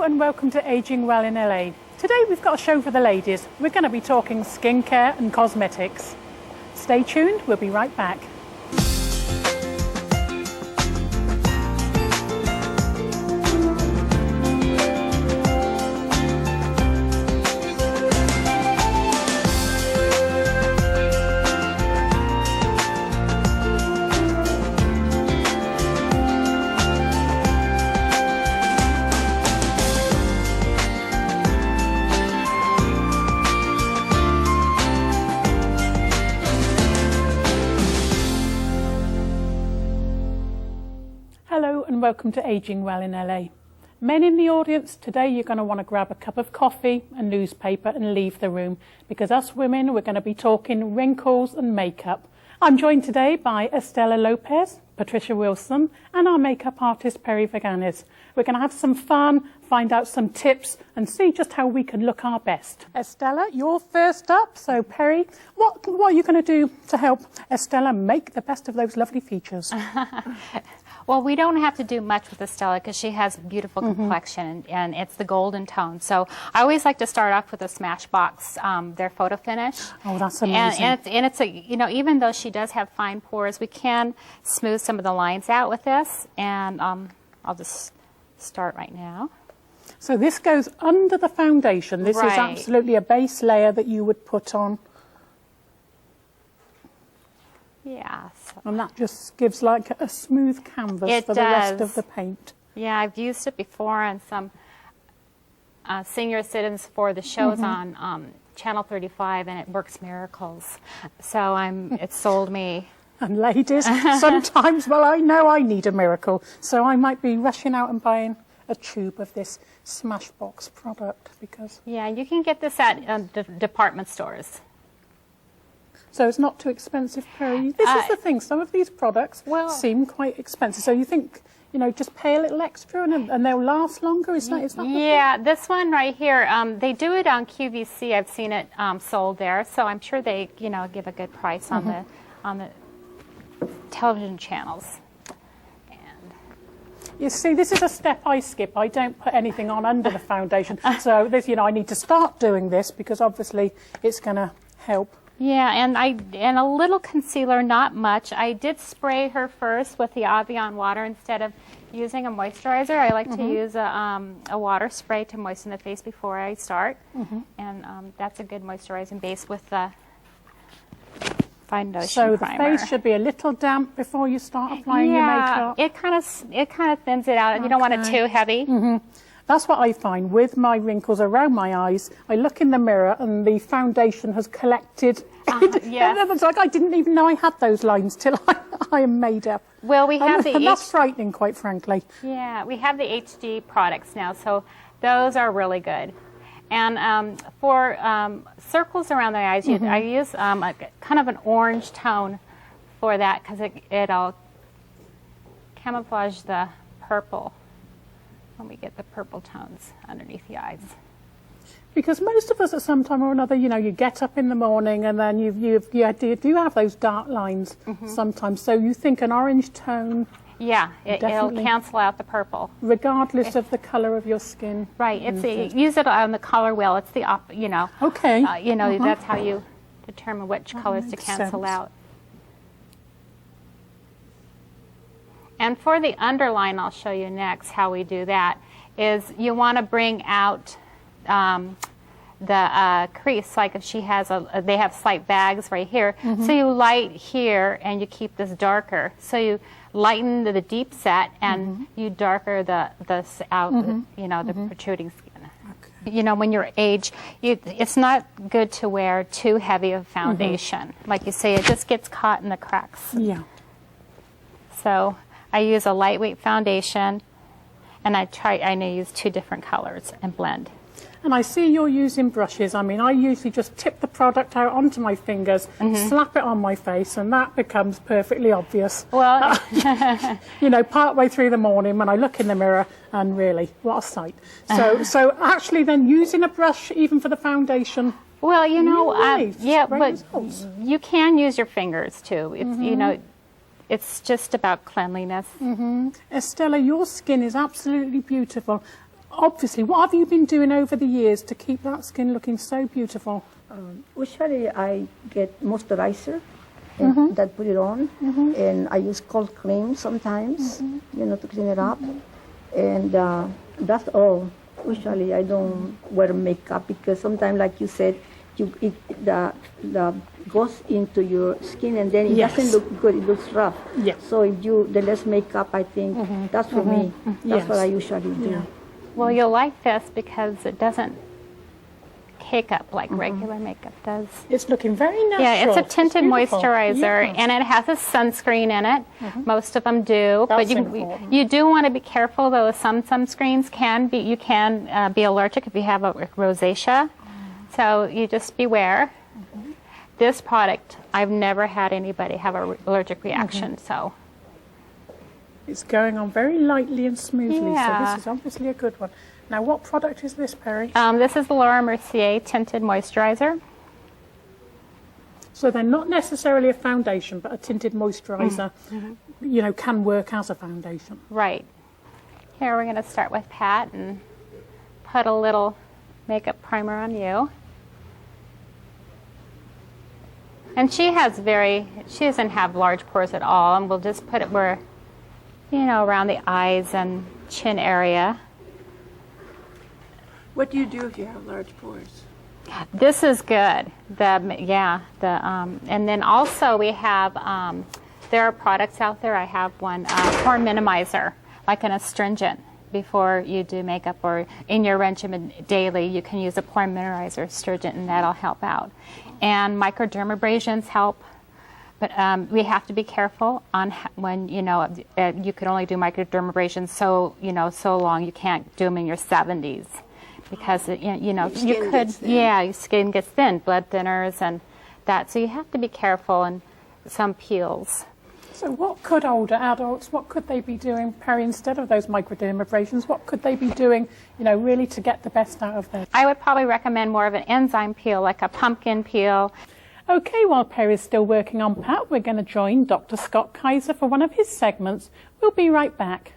and welcome to Aging Well in LA. Today we've got a show for the ladies. We're going to be talking skincare and cosmetics. Stay tuned, we'll be right back. Hello and welcome to Aging Well in LA. Men in the audience, today you're going to want to grab a cup of coffee, a newspaper and leave the room because us women, we're going to be talking wrinkles and makeup. I'm joined today by Estela Lopez, Patricia Wilson and our makeup artist Perry Vaganes. We're going to have some fun, find out some tips and see just how we can look our best. Estela, you're first up. So Perry, what are you going to do to help Estela make the best of those lovely features? Well, we don't have to do much with Estela because she has a beautiful complexion and it's the golden tone. So I always like to start off with a Smashbox, their photo finish. Oh, that's amazing. And it's a, you know, even though she does have fine pores, we can smooth some of the lines out with this. And I'll just start right now. So this goes under the foundation. This Right. is absolutely a base layer that you would put on. Yeah. So. And that just gives like a smooth canvas It for the rest does. of the paint. Yeah, I've used it before on some senior citizens for the shows on Channel 35, and it works miracles. So it sold me. And ladies, sometimes, well, I know I need a miracle, so I might be rushing out and buying a tube of this Smashbox product because... Yeah, you can get this at department stores. So it's not too expensive, Perry. This is the thing. Some of these products seem quite expensive. So you think, you know, just pay a little extra and they'll last longer? Is that yeah, this one right here, they do it on QVC. I've seen it sold there. So I'm sure they, you know, give a good price on the television channels. And you see, this is a step I skip. I don't put anything on under the foundation. So this, you know, I need to start doing this because obviously it's going to help. Yeah, and a little concealer, not much. I did spray her first with the Avion water instead of using a moisturizer. I like to use a water spray to moisten the face before I start, and that's a good moisturizing base with the foundation primer. So the face should be a little damp before you start applying your makeup. It kind of thins it out, and you don't want it too heavy. That's what I find with my wrinkles around my eyes. I look in the mirror and the foundation has collected. Yes. It's like I didn't even know I had those lines till I am made up. Well, we have and that's frightening, quite frankly. Yeah, we have the HD products now, so those are really good. And for circles around the eyes, I use kind of an orange tone for that because it'll camouflage the purple. When we get the purple tones underneath the eyes. Because most of us at some time or another, you know, you get up in the morning and then you do have those dark lines sometimes. So you think an orange tone... Yeah, it'll cancel out the purple. Regardless of the colour of your skin. Right, use it on the color wheel. It's the, you know. Okay. You know, that's how you determine which colors to cancel out. And for the underline, I'll show you next how we do that, is you want to bring out the crease, like if she has they have slight bags right here. So you light here and you keep this darker. So you lighten the deep set and you darker the you know, the protruding skin. Okay. You know, when you're age, it's not good to wear too heavy of foundation. Like you say, it just gets caught in the cracks. Yeah. So I use a lightweight foundation, and I use two different colors and blend. And I see you're using brushes. I mean, I usually just tip the product out onto my fingers, slap it on my face, and that becomes perfectly obvious. Well, you know, partway through the morning when I look in the mirror, and really, what a sight. So actually then using a brush even for the foundation. Well, you know, yeah, but results. You can use your fingers too. It's, you know, it's just about cleanliness. Estela, your skin is absolutely beautiful. obviously, what have you been doing over the years to keep that skin looking so beautiful? Usually I get moisturizer and that put it on, and I use cold cream sometimes, to clean it up, and that's all. Usually I don't wear makeup because sometimes, like you said, the goes into your skin and then it doesn't look good. It looks rough. Yeah. So if the less makeup, I think that's for me. That's what I usually do. Yeah. Well, you'll like this because it doesn't cake up like regular makeup does. It's looking very natural. Yeah, it's a tinted beautiful. moisturizer, Yeah. and it has a sunscreen in it. Most of them do, That's but important. you do want to be careful though. Some sunscreens can be be allergic if you have a rosacea, so you just beware. This product, I've never had anybody have an allergic reaction, so. It's going on very lightly and smoothly, Yeah. so this is obviously a good one. Now, what product is this, Perry? This is the Laura Mercier Tinted Moisturizer. So they're not necessarily a foundation, but a tinted moisturizer, can work as a foundation. Right. Here we're going to start with Pat and put a little makeup primer on you. And she doesn't have large pores at all, and we'll just put it where, around the eyes and chin area. What do you do if you have large pores? This is good. And then also we have, there are products out there. I have one, pore minimizer, like an astringent. Before you do makeup or in your regimen daily, you can use a pore minimizer astringent, and that'll help out. And microdermabrasions help, but we have to be careful on when you can only do microdermabrasions so long. You can't do them in your 70s because your skin gets thin, blood thinners and that. So you have to be careful, and some peels. So what could older adults, what could they be doing, Perry, instead of those microdermabrasions? What could they be doing, really to get the best out of them? I would probably recommend more of an enzyme peel, like a pumpkin peel. Okay, while Perry's still working on Pat, we're going to join Dr. Scott Kaiser for one of his segments. We'll be right back.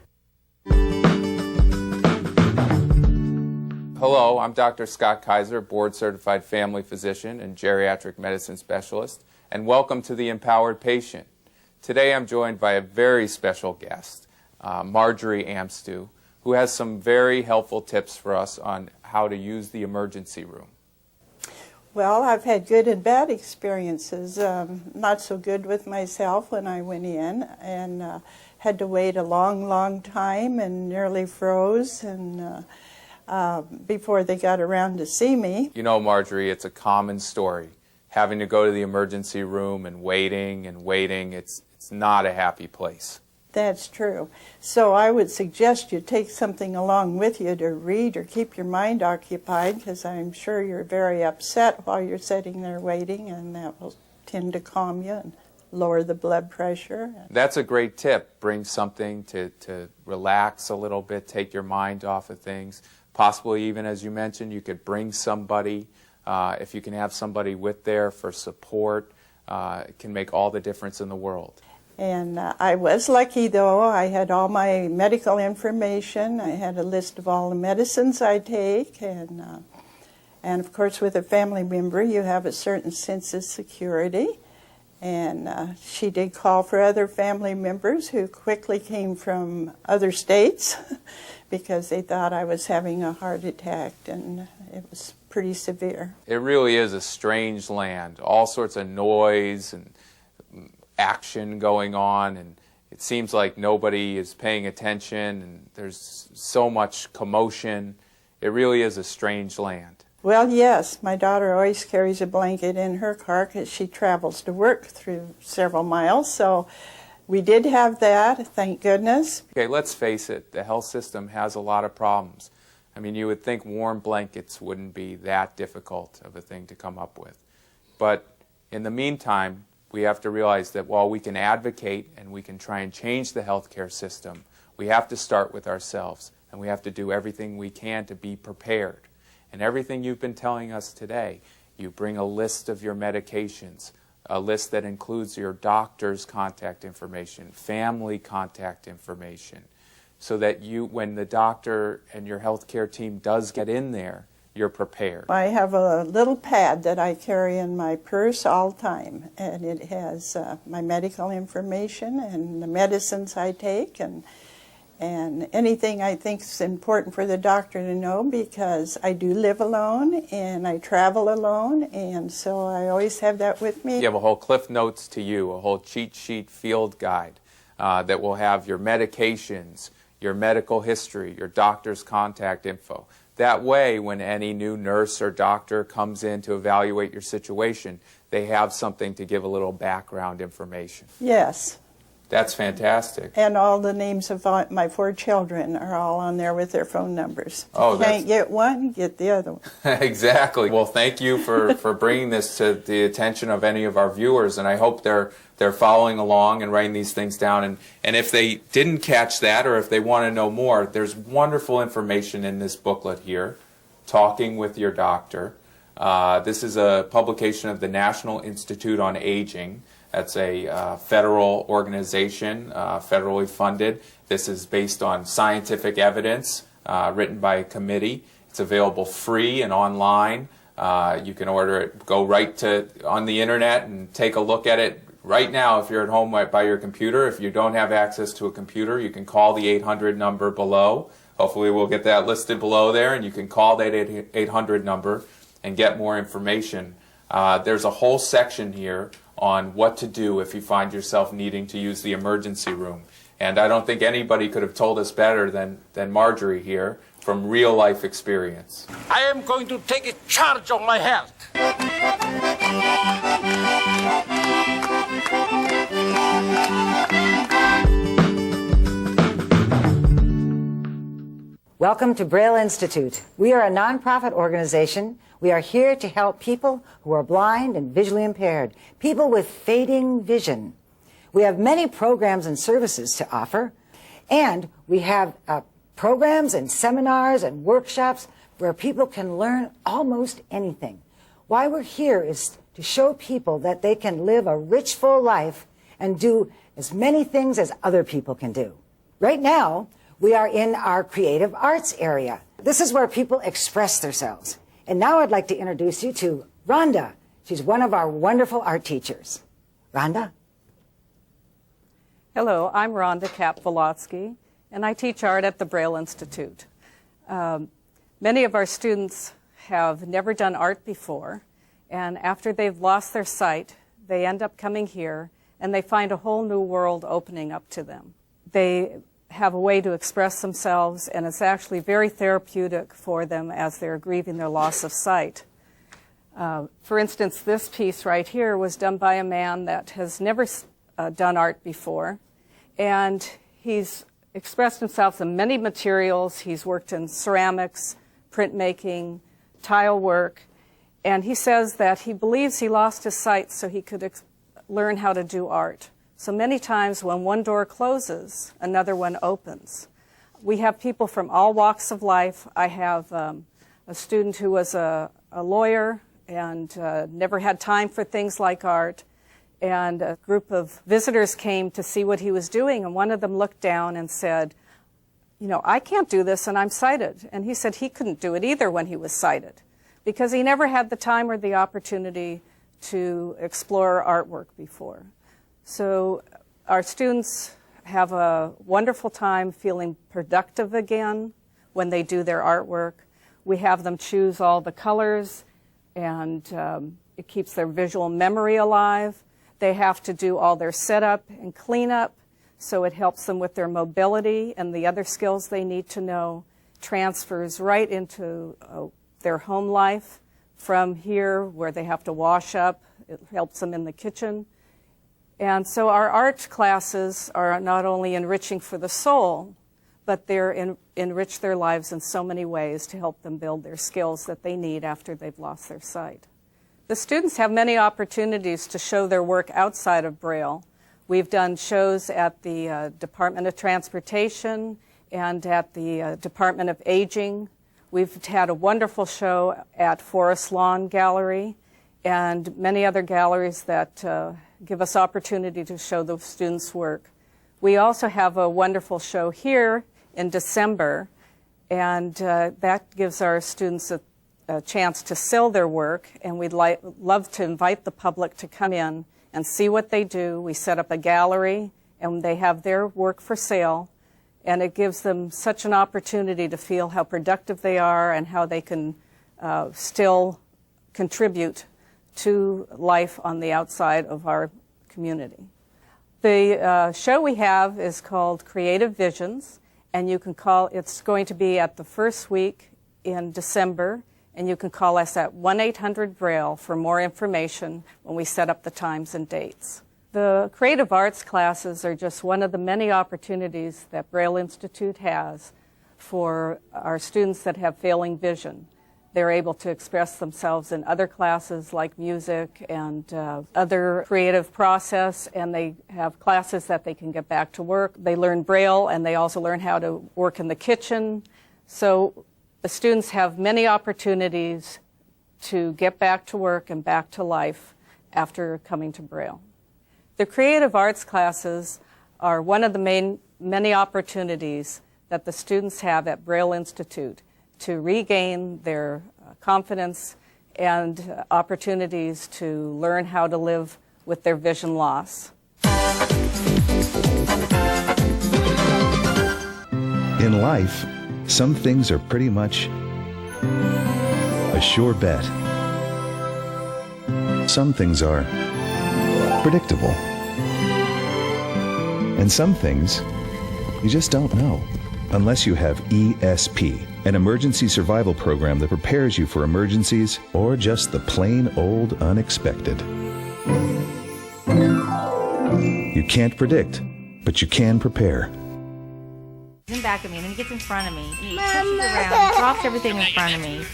Hello, I'm Dr. Scott Kaiser, board-certified family physician and geriatric medicine specialist, and welcome to The Empowered Patient. Today I'm joined by a very special guest, Marjorie Amstu, who has some very helpful tips for us on how to use the emergency room. Well, I've had good and bad experiences. Not so good with myself when I went in, and had to wait a long, long time and nearly froze and before they got around to see me. You know, Marjorie, it's a common story. Having to go to the emergency room and waiting, it's not a happy place. That's true. So I would suggest you take something along with you to read or keep your mind occupied, because I'm sure you're very upset while you're sitting there waiting, and that will tend to calm you and lower the blood pressure. That's a great tip. Bring something to relax a little bit, take your mind off of things. Possibly even, as you mentioned, you could bring somebody. If you can have somebody with there for support, it can make all the difference in the world. And I was lucky, though. I had all my medical information. I had a list of all the medicines I take. And of course, with a family member, you have a certain sense of security. And she did call for other family members who quickly came from other states because they thought I was having a heart attack, and it was pretty severe. It really is a strange land. All sorts of noise and action going on, and it seems like nobody is paying attention, and there's so much commotion. It really is a strange land. Well, yes, my daughter always carries a blanket in her car because she travels to work through several miles, so we did have that, thank goodness. Okay, let's face it, the health system has a lot of problems. I mean, you would think warm blankets wouldn't be that difficult of a thing to come up with. But in the meantime, we have to realize that while we can advocate and we can try and change the healthcare system, we have to start with ourselves, and we have to do everything we can to be prepared. And everything you've been telling us today, you bring a list of your medications, a list that includes your doctor's contact information, family contact information. so that you, when the doctor and your healthcare team does get in there, you're prepared? I have a little pad that I carry in my purse all the time, and it has my medical information and the medicines I take, and anything I think is important for the doctor to know, because I do live alone and I travel alone, and so I always have that with me. You have a whole Cliff Notes to you, a whole cheat sheet field guide that will have your medications, your medical history, your doctor's contact info. That way, when any new nurse or doctor comes in to evaluate your situation, they have something to give a little background information. Yes. That's fantastic. And all the names of my 4 children are all on there with their phone numbers. Oh, if you can't get one, get the other one. Exactly. Well, thank you for bringing this to the attention of any of our viewers, and I hope they're following along and writing these things down. And if they didn't catch that, or if they want to know more, there's wonderful information in this booklet here, Talking with Your Doctor. This is a publication of the National Institute on Aging. That's a federal organization, federally funded. This is based on scientific evidence written by a committee. It's available free and online. You can order it, go right on the internet and take a look at it right now if you're at home by your computer. If you don't have access to a computer, you can call the 800 number below. Hopefully we'll get that listed below there, and you can call that 800 number and get more information. There's a whole section here on what to do if you find yourself needing to use the emergency room. And I don't think anybody could have told us better than Marjorie here from real life experience. I am going to take charge of my health. Welcome to Braille Institute. We are a nonprofit organization. We are here to help people who are blind and visually impaired, people with fading vision. We have many programs and services to offer, and we have programs and seminars and workshops where people can learn almost anything. Why we're here is to show people that they can live a rich, full life and do as many things as other people can do. Right now, we are in our creative arts area. This is where people express themselves. And now I'd like to introduce you to Rhonda. She's one of our wonderful art teachers. Rhonda? Hello, I'm Rhonda Kapp-Volotsky, and I teach art at the Braille Institute. Many of our students have never done art before, and after they've lost their sight, they end up coming here, and they find a whole new world opening up to them. They have a way to express themselves, and it's actually very therapeutic for them as they're grieving their loss of sight. For instance, this piece right here was done by a man that has never done art before, and he's expressed himself in many materials. He's worked in ceramics, printmaking, tile work, and he says that he believes he lost his sight so he could learn how to do art. So many times when one door closes, another one opens. We have people from all walks of life. I have a student who was a lawyer and never had time for things like art. And a group of visitors came to see what he was doing, and one of them looked down and said, you know, I can't do this and I'm sighted. And he said he couldn't do it either when he was sighted, because he never had the time or the opportunity to explore artwork before. So our students have a wonderful time feeling productive again when they do their artwork. We have them choose all the colors, and it keeps their visual memory alive. They have to do all their setup and cleanup, so it helps them with their mobility and the other skills they need to know. Transfers right into their home life from here, where they have to wash up. It helps them in the kitchen. And so our art classes are not only enriching for the soul, but they're enrich their lives in so many ways to help them build their skills that they need after they've lost their sight. The students have many opportunities to show their work outside of Braille. We've done shows at the Department of Transportation and at the Department of Aging. We've had a wonderful show at Forest Lawn Gallery and many other galleries that give us opportunity to show the students' work. We also have a wonderful show here in December, and that gives our students a chance to sell their work, and we'd love to invite the public to come in and see what they do. We set up a gallery, and they have their work for sale, and it gives them such an opportunity to feel how productive they are and how they can still contribute to life on the outside of our community. The show we have is called Creative Visions, and you can it's going to be at the first week in December, and you can call us at 1-800-BRAILLE for more information when we set up the times and dates. The creative arts classes are just one of the many opportunities that Braille Institute has for our students that have failing vision. They're able to express themselves in other classes like music and other creative process, and they have classes that they can get back to work. They learn Braille, and they also learn how to work in the kitchen. So the students have many opportunities to get back to work and back to life after coming to Braille. The creative arts classes are one of the many opportunities that the students have at Braille Institute to regain their confidence and opportunities to learn how to live with their vision loss. In life, some things are pretty much a sure bet. Some things are predictable. And some things you just don't know unless you have ESP, an emergency survival program that prepares you for emergencies or just the plain old unexpected. You can't predict, but you can prepare. In back of me, and then he gets in front of me, and he pushes around, drops everything in front of me,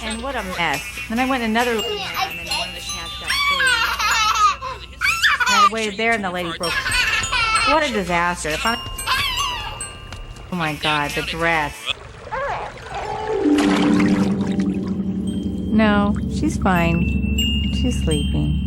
and what a mess. Then I went another room, and then one of the cats got big. And I waited there, and the lady broke. What a disaster. Oh my God, the dress. No, she's fine. She's sleeping.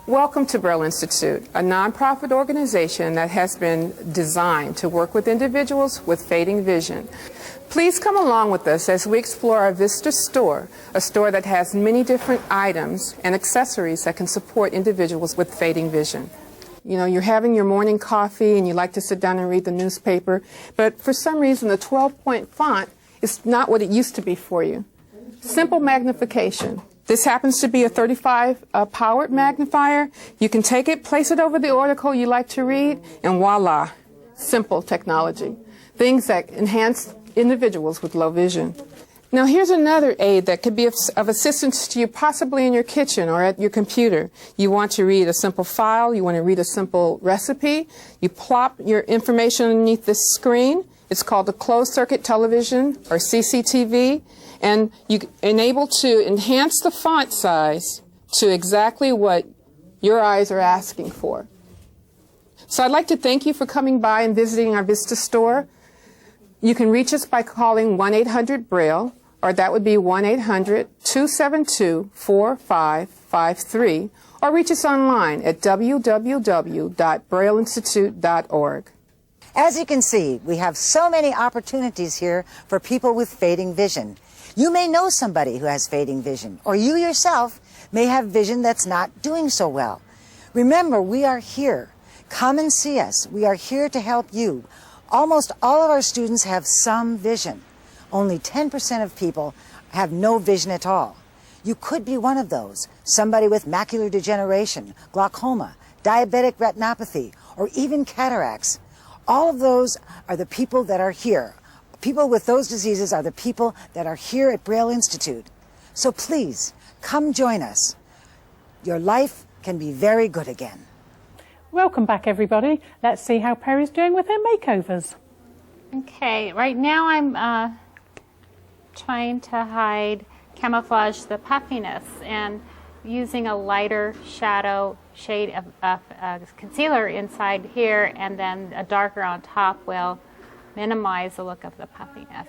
Welcome to Braille Institute, a nonprofit organization that has been designed to work with individuals with fading vision. Please come along with us as we explore our Vista store, a store that has many different items and accessories that can support individuals with fading vision. You know, you're having your morning coffee and you like to sit down and read the newspaper, but for some reason the 12-point font is not what it used to be for you. Simple magnification. This happens to be a 35 powered magnifier. You can take it, place it over the article you like to read, and voila, simple technology. Things that enhance individuals with low vision. Now here's another aid that could be of assistance to you possibly in your kitchen or at your computer. You want to read a simple file, you want to read a simple recipe, you plop your information underneath this screen. It's called a closed circuit television or CCTV. And you enable to enhance the font size to exactly what your eyes are asking for. So I'd like to thank you for coming by and visiting our Vista store. You can reach us by calling 1-800-BRAILLE, or that would be 1-800-272-4553, or reach us online at www.brailleinstitute.org. As you can see, we have so many opportunities here for people with fading vision. You may know somebody who has fading vision, or you yourself may have vision that's not doing so well. Remember, we are here. Come and see us. We are here to help you. Almost all of our students have some vision. Only 10% of people have no vision at all. You could be one of those, somebody with macular degeneration, glaucoma, diabetic retinopathy, or even cataracts. All of those are the people that are here. People with those diseases are the people that are here at Braille Institute. So please, come join us. Your life can be very good again. Welcome back, everybody. Let's see how Perry's doing with her makeovers. Okay, right now I'm trying to camouflage the puffiness, and using a lighter shade of concealer inside here and then a darker on top will minimize the look of the puffiness.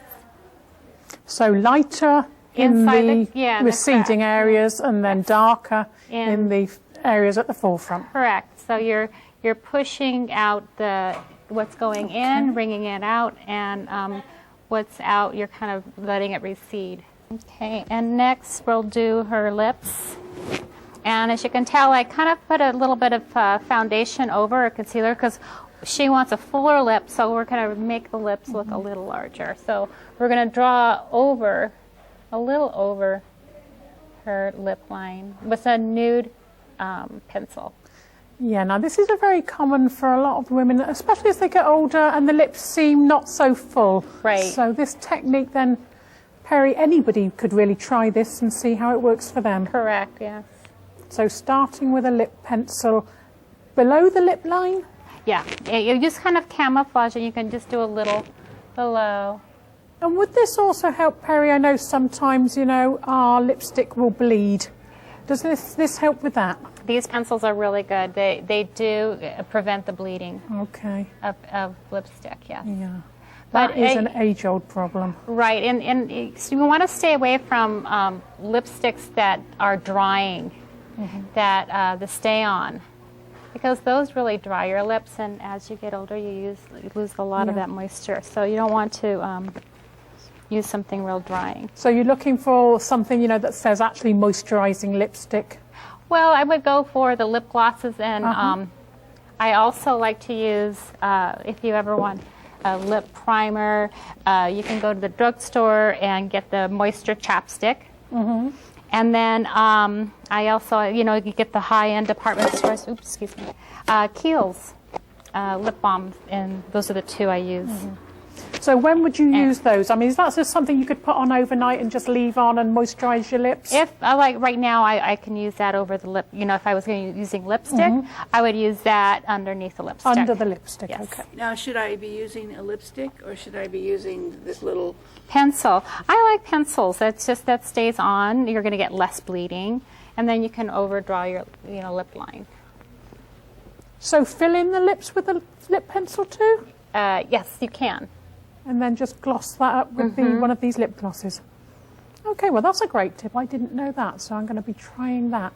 So lighter in Inside the receding areas, and then darker in the areas at the forefront. Correct. So you're pushing out what's going in, bringing it out, and what's out, you're kind of letting it recede. Okay, and next we'll do her lips. And as you can tell, I kind of put a little bit of foundation over a concealer because she wants a fuller lip, so we're going to make the lips look a little larger. So we're going to draw a little over her lip line with a nude pencil. Yeah, now this is a very common for a lot of women, especially as they get older and the lips seem not so full. Right. So this technique then, Perry, anybody could really try this and see how it works for them. Correct, yes. So starting with a lip pencil below the lip line? Yeah, you just kind of camouflage it. You can just do a little below. And would this also help, Perry? I know sometimes, our lipstick will bleed. Does this help with that? These pencils are really good. They do prevent the bleeding. Okay. Of lipstick, yes. Yeah. That is an age-old problem. Right, and so you want to stay away from lipsticks that are drying, that stay on, because those really dry your lips, and as you get older, you lose a lot of that moisture. So you don't want to use something real drying. So you're looking for something, that says actually moisturizing lipstick? Well, I would go for the lip glosses, and I also like to use, if you ever want a lip primer, you can go to the drugstore and get the moisture chapstick. And then I also, you get the high-end department stores, Kiehl's lip balms, and those are the two I use. So when would you use those? I mean, is that just something you could put on overnight and just leave on and moisturize your lips? If like right now, I can use that over the lip. If I was using lipstick, I would use that underneath the lipstick. Under the lipstick, yes. Okay. Now, should I be using a lipstick or should I be using this little pencil? I like pencils. That's just that stays on. You're going to get less bleeding, and then you can overdraw your lip line. So fill in the lips with a lip pencil too? Yes, you can. And then just gloss that up with one of these lip glosses. Okay, well that's a great tip. I didn't know that, so I'm going to be trying that.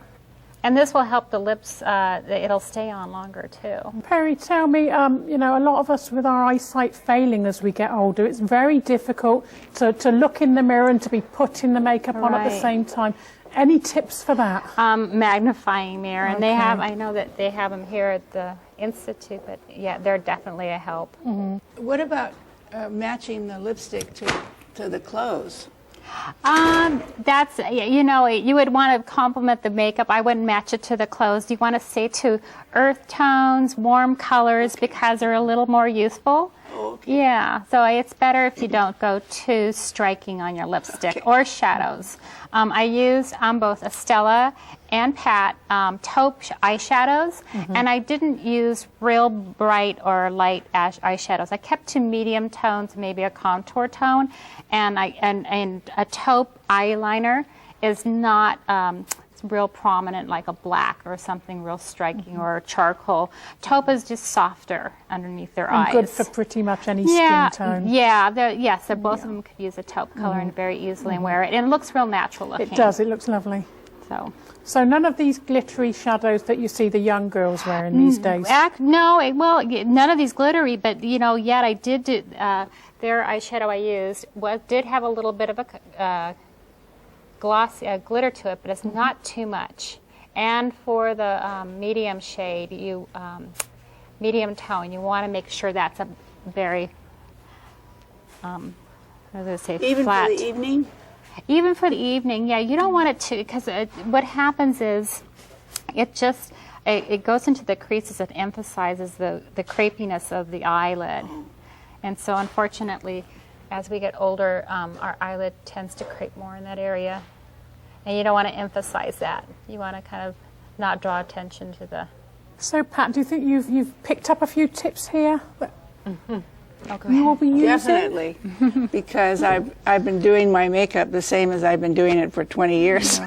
And this will help the lips, it'll stay on longer too. Perry, tell me, a lot of us with our eyesight failing as we get older, it's very difficult to look in the mirror and to be putting the makeup on at the same time. Any tips for that? Magnifying mirror, and they have, I know that they have them here at the Institute, but yeah, they're definitely a help. What about matching the lipstick to the clothes? That's, you would want to complement the makeup. I wouldn't match it to the clothes. You want to stay to earth tones, warm colors, because they're a little more youthful. Okay. Yeah, so it's better if you don't go too striking on your lipstick or shadows. I used both Estella and Pat taupe eyeshadows, and I didn't use real bright or light eyeshadows. I kept to medium tones, maybe a contour tone, and a taupe eyeliner is not real prominent like a black or something real striking or charcoal. Taupe is just softer underneath their eyes. Good for pretty much any skin tone. Yeah, so both of them could use a taupe color and very easily and wear it. And it looks real natural looking. It does, it looks lovely. So none of these glittery shadows that you see the young girls wearing these days? No, well, none of these glittery, but yet I did do, their eyeshadow I used did have a little bit of a glossy glitter to it, but it's not too much. And for the medium shade, medium tone, you want to make sure that's a very, even flat. for the evening? Even for the evening, yeah. You don't want it to, because what happens is it goes into the creases. It emphasizes the crepiness of the eyelid. And so unfortunately, as we get older, our eyelid tends to crepe more in that area. And you don't want to emphasize that. You want to kind of not draw attention to the... So Pat, do you think you've picked up a few tips here that you will be using? Definitely, because I've been doing my makeup the same as I've been doing it for 20 years.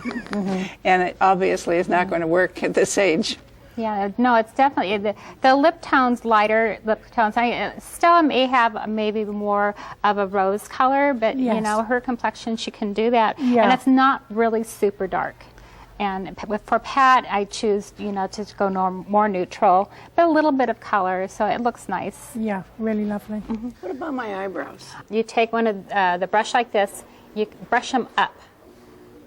And it obviously is not going to work at this age. Yeah, no, it's definitely the lip tones, lighter lip tones. Stella may have maybe more of a rose color, but you know, her complexion, she can do that, and it's not really super dark. And for Pat, I choose, you know, to go more neutral, but a little bit of color, so it looks nice. Yeah, really lovely. What about my eyebrows? You take one of the brush like this, you brush them up,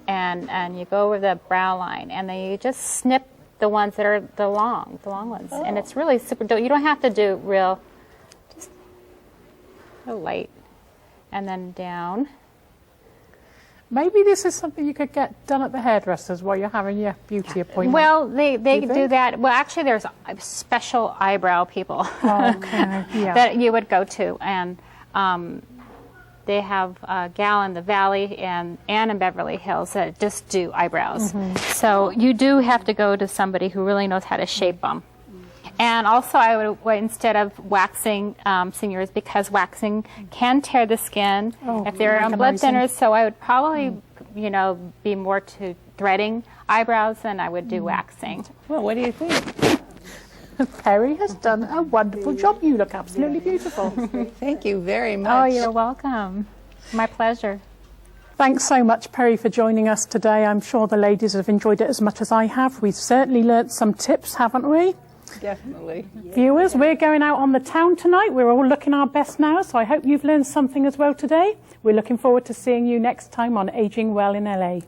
and you go over the brow line, and then you just snip the ones that are the long ones, and it's really super. You don't have to do real, just a light, and then down. Maybe this is something you could get done at the hairdressers while you're having your beauty appointment. Well, they do that. Well, actually, there's special eyebrow people that you would go to, and they have a gal in the Valley and in Beverly Hills that just do eyebrows. So you do have to go to somebody who really knows how to shape them. And also, I would, instead of waxing seniors, because waxing can tear the skin if they're on blood thinners, so I would probably, you know, be more to threading eyebrows than I would do waxing. Well, what do you think? Perry has done a wonderful job. You look absolutely beautiful. Thank you very much. Oh, you're welcome. My pleasure. Thanks so much, Perry, for joining us today. I'm sure the ladies have enjoyed it as much as I have. We've certainly learnt some tips, haven't we? Definitely. Viewers, we're going out on the town tonight. We're all looking our best now, so I hope you've learned something as well today. We're looking forward to seeing you next time on Aging Well in LA.